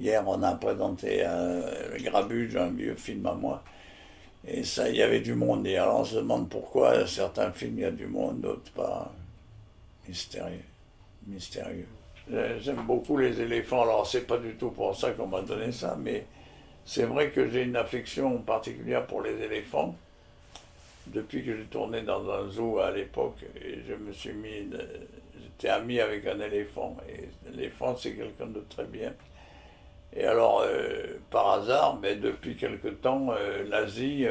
hier, on a présenté le Grabuge, un vieux film à moi. Et ça, il y avait du monde. Et alors on se demande pourquoi certains films, il y a du monde, d'autres pas. Mystérieux. Mystérieux. J'aime beaucoup les éléphants. Alors c'est pas du tout pour ça qu'on m'a donné ça, mais c'est vrai que j'ai une affection particulière pour les éléphants. Depuis que j'ai tourné dans un zoo à l'époque, et je me suis mis, j'étais ami avec un éléphant. Et l'éléphant, c'est quelqu'un de très bien. Et alors, par hasard, mais depuis quelque temps, l'Asie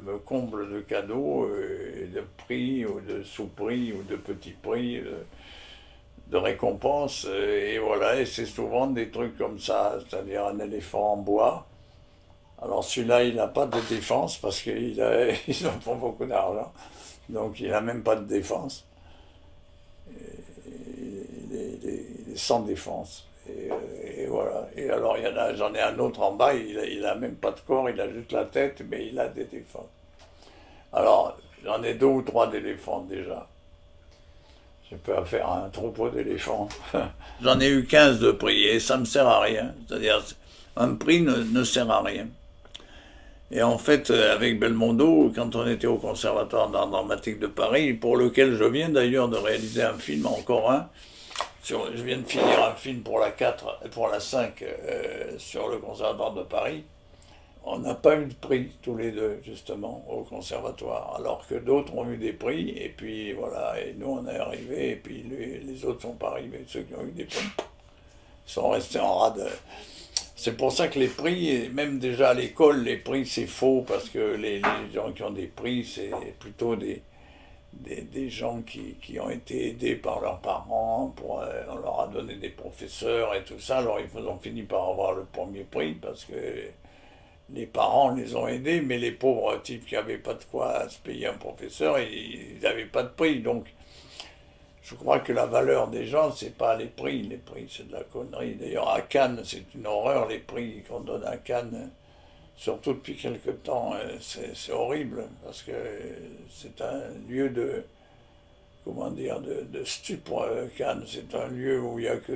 me comble de cadeaux, de prix, ou de sous-prix, ou de petits prix, de récompenses. Et voilà, et c'est souvent des trucs comme ça, c'est-à-dire un éléphant en bois. Alors celui-là, il n'a pas de défense parce qu'ils en font beaucoup d'argent. Donc il n'a même pas de défense. Il est sans défense. Et voilà. Et alors j'en ai un autre en bas, il a même pas de corps, il a juste la tête, mais il a des défenses. Alors j'en ai 2 ou 3 d'éléphants déjà. Je peux faire un troupeau d'éléphants. J'en ai eu 15 de prix et ça ne me sert à rien. C'est-à-dire, un prix ne sert à rien. Et en fait, avec Belmondo, quand on était au Conservatoire d'art dramatique de Paris, pour lequel je viens d'ailleurs de réaliser un film, encore un, je viens de finir un film pour la 4, pour la 5 sur le Conservatoire de Paris. On n'a pas eu de prix tous les deux, justement, au Conservatoire, alors que d'autres ont eu des prix, et puis voilà, et nous on est arrivés, et puis les autres ne sont pas arrivés, ceux qui ont eu des prix sont restés en rade. C'est pour ça que les prix, même déjà à l'école, les prix c'est faux, parce que les gens qui ont des prix, c'est plutôt des gens qui ont été aidés par leurs parents, on leur a donné des professeurs et tout ça, alors ils ont fini par avoir le premier prix, parce que les parents les ont aidés, mais les pauvres types qui n'avaient pas de quoi se payer un professeur, ils n'avaient pas de prix. Donc, je crois que la valeur des gens, c'est pas les prix. Les prix, c'est de la connerie. D'ailleurs, à Cannes, c'est une horreur, les prix qu'on donne à Cannes. Surtout depuis quelque temps, c'est horrible, parce que c'est un lieu de, comment dire, de stupre, Cannes. C'est un lieu où il n'y a que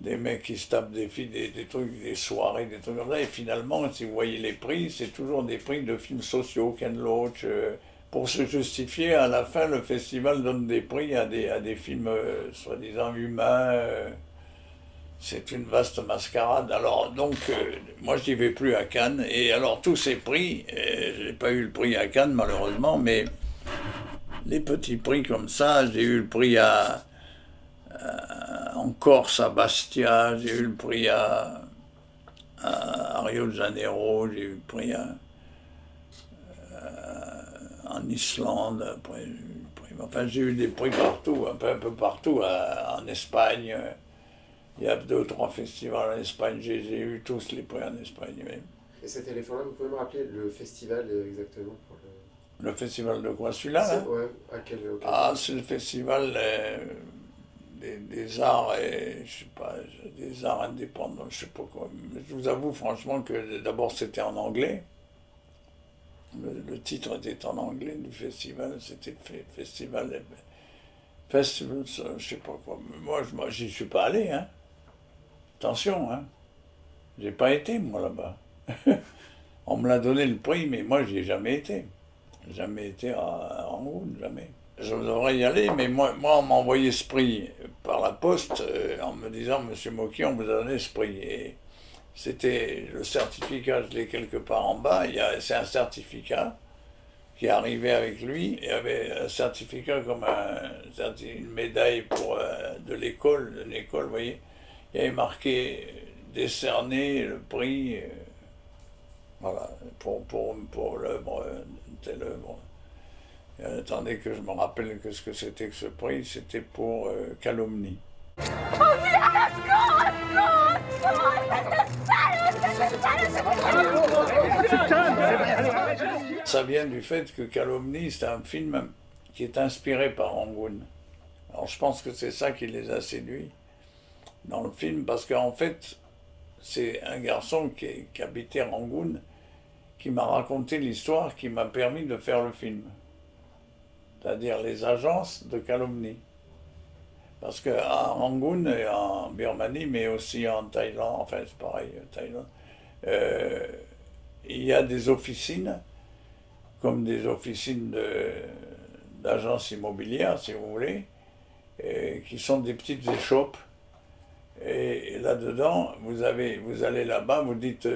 des mecs qui se tapent des filles, des trucs, des soirées, des trucs comme ça. Et finalement, si vous voyez les prix, c'est toujours des prix de films sociaux, Ken Loach. Pour se justifier, à la fin, le festival donne des prix à des films soi-disant humains. C'est une vaste mascarade. Alors, donc, moi, je n'y vais plus à Cannes. Et alors, tous ces prix, j'ai pas eu le prix à Cannes, malheureusement, mais les petits prix comme ça, j'ai eu le prix en Corse, à Bastia, j'ai eu le prix à Rio de Janeiro, j'ai eu le prix en Islande, après, enfin j'ai eu des prix partout, un peu partout, en Espagne. Il y a 2 ou 3 festivals en Espagne, j'ai eu tous les prix en Espagne même. Et cet éléphant-là, vous pouvez me rappeler le festival exactement pour le festival de quoi, celui-là là ouais, à quelle occasion? Ah, c'est le festival des arts, je sais pas, des arts indépendants, je sais pas quoi. Je vous avoue franchement que d'abord c'était en anglais. Le titre était en anglais du festival, c'était festival, je sais pas quoi. Moi, j'y suis pas allé, hein. Attention, hein. J'ai pas été, moi, là-bas. On me l'a donné le prix, mais moi, j'y ai jamais été. Jamais été à Rangoon, jamais. Je devrais y aller, mais moi on m'a envoyé ce prix par la poste en me disant, Monsieur Mocky, on vous a donné ce prix. Et c'était le certificat, je l'ai quelque part en bas, c'est un certificat qui est arrivé avec lui. Il y avait un certificat comme une médaille de l'école, vous voyez. Il y avait marqué décerné le prix, voilà, pour l'œuvre, telle œuvre. Et attendez que je me rappelle que ce que c'était que ce prix, c'était pour Calomnie. Ça vient du fait que Calomnie, c'est un film qui est inspiré par Rangoon. Alors je pense que c'est ça qui les a séduits dans le film, parce qu'en fait, c'est un garçon qui habitait Rangoon qui m'a raconté l'histoire qui m'a permis de faire le film. C'est-à-dire les agences de calomnie. Parce qu'à Rangoon et en Birmanie, mais aussi en Thaïlande, enfin c'est pareil, Thaïlande, euh, il y a des officines, comme des officines d'agences immobilières, si vous voulez, qui sont des petites échoppes. Et là-dedans, vous allez là-bas, vous dites,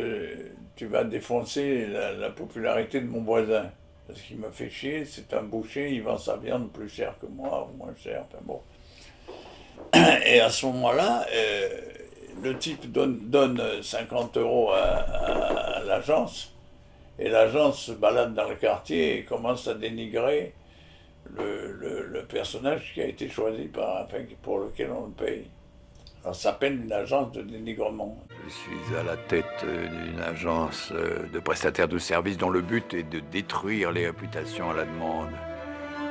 tu vas défoncer la popularité de mon voisin. Parce qu'il me fait chier, c'est un boucher, il vend sa viande plus cher que moi, ou moins cher, enfin bon. Et à ce moment-là, le type donne 50 euros à l'agence, et l'agence se balade dans le quartier et commence à dénigrer le personnage qui a été choisi enfin, pour lequel on le paye. Alors ça s'appelle une agence de dénigrement. Je suis à la tête d'une agence de prestataires de services dont le but est de détruire les réputations à la demande.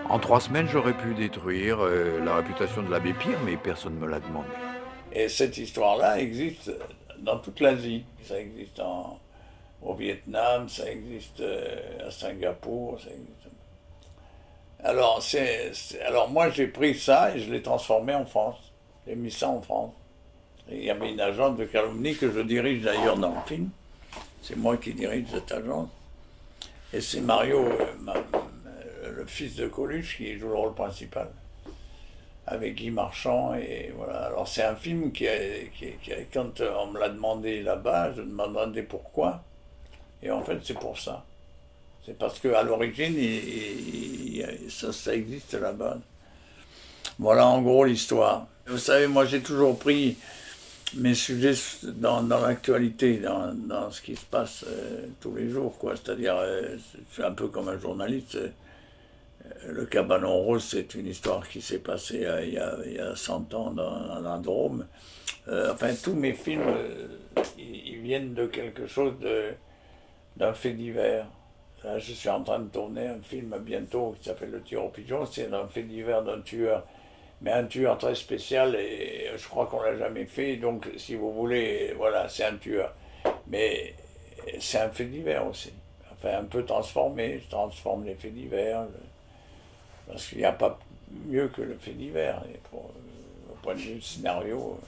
En 3 semaines, j'aurais pu détruire la réputation de l'abbé Pierre, mais personne ne me l'a demandé. Et cette histoire-là existe dans toute l'Asie. Ça existe au Vietnam, ça existe à Singapour, ça existe. Alors, alors moi j'ai pris ça et je l'ai transformé en France. J'ai mis ça en France. Et il y avait une agence de calomnie que je dirige d'ailleurs dans le film. C'est moi qui dirige cette agence. Et c'est Mario, le fils de Coluche, qui joue le rôle principal. Avec Guy Marchand, et voilà. Alors c'est un film quand on me l'a demandé là-bas, je me demandais pourquoi. Et en fait, c'est pour ça. C'est parce qu'à l'origine, ça existe là-bas. Voilà en gros l'histoire. Vous savez, moi j'ai toujours pris mes sujets dans l'actualité, dans ce qui se passe tous les jours, quoi. C'est-à-dire, je suis un peu comme un journaliste. Le Cabanon Rose, c'est une histoire qui s'est passée il y a 100 ans dans la Drôme. Enfin, tous mes films, ils viennent de quelque chose d'un fait divers. Là, je suis en train de tourner un film bientôt qui s'appelle Le tir au pigeon. C'est un fait divers d'un tueur, mais un tueur très spécial, et je crois qu'on l'a jamais fait. Donc, si vous voulez, voilà, c'est un tueur. Mais c'est un fait divers aussi. Enfin, un peu transformé. Je transforme les faits divers. Parce qu'il n'y a pas mieux que le fait divers. Et au point de vue du scénario.